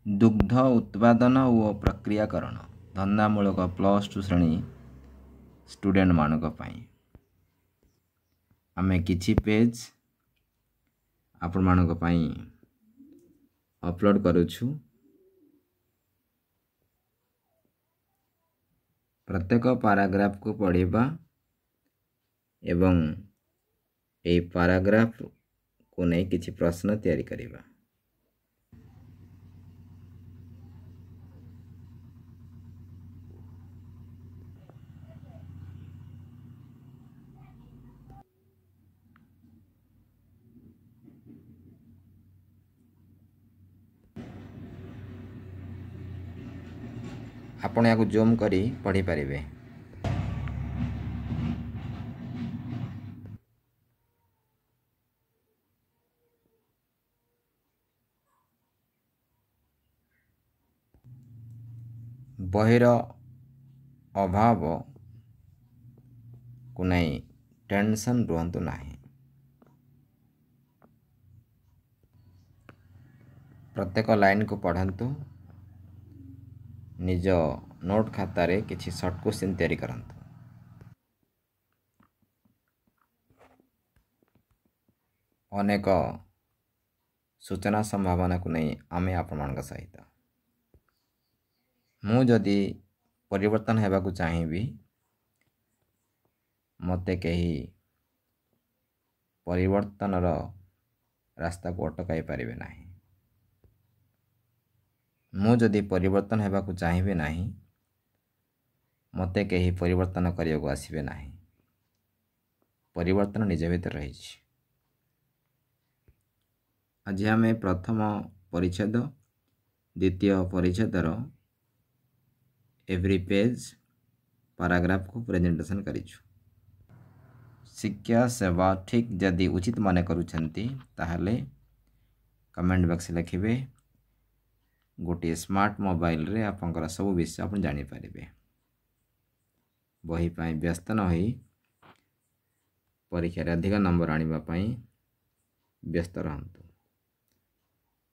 दुग्ध उत्पादन और प्रक्रियाकरण धंदामूलक +2 श्रेणी स्टूडेंट मानक पाई आमे किछि पेज आपण मानक पाई अपलोड करूछु। प्रत्येक पैराग्राफ को पढ़िबा एवं ए पैराग्राफ को नहीं किछि प्रश्न तैयारी करिबा। आपण याको जूम करी पढ़ी पारिबे। बहिर अभाव को नहीं टेंशन रुहतु नहीं। प्रत्येक लाइन को पढ़ंतु। निज नोट खाता रे किछि शॉर्ट क्वेश्चन तैयारी करंतु। अनेक सूचना संभावना को नहीं आमे आपण सहित मु जदि परिवर्तन हेबा को चाहिबी मते कही परिवर्तन रास्ता को अटकाई पारिबे नाही। मु जदि परिवर्तन हेबा को चाहिबे नाही मते कही परिवर्तन करिया को आसीबे नाही। परिवर्तन निज भीतर रही। आज आमे प्रथम परिच्छेद द्वितीय परिच्छेदर एवरी पेज पैराग्राफ को प्रेजेंटेशन करिछु। शिक्षा सेवा ठीक जदि उचित माने करूछंती ताहले कमेंट बॉक्स लिखिबे। गोटे स्मार्ट मोबाइल रे आपनकर सब विषय आपन जानि पारिबे। बही पाई व्यस्त न होई परीक्षा रे अधिक नंबर आनिबा पाई व्यस्त रहंतु।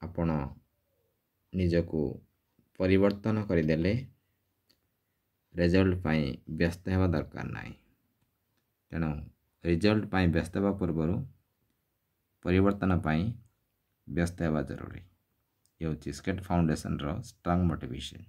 आपण निजको परिवर्तन करिदेले रिजल्ट पाई व्यस्त हेबा दरकार नाही। तेणु रिजल्ट पाई व्यस्त हेबा पूर्व परिवर्तन पाई व्यस्त हेबा जरूरी। ये स्केट फाउंडेशन रो स्ट्रांग मोटिवेशन।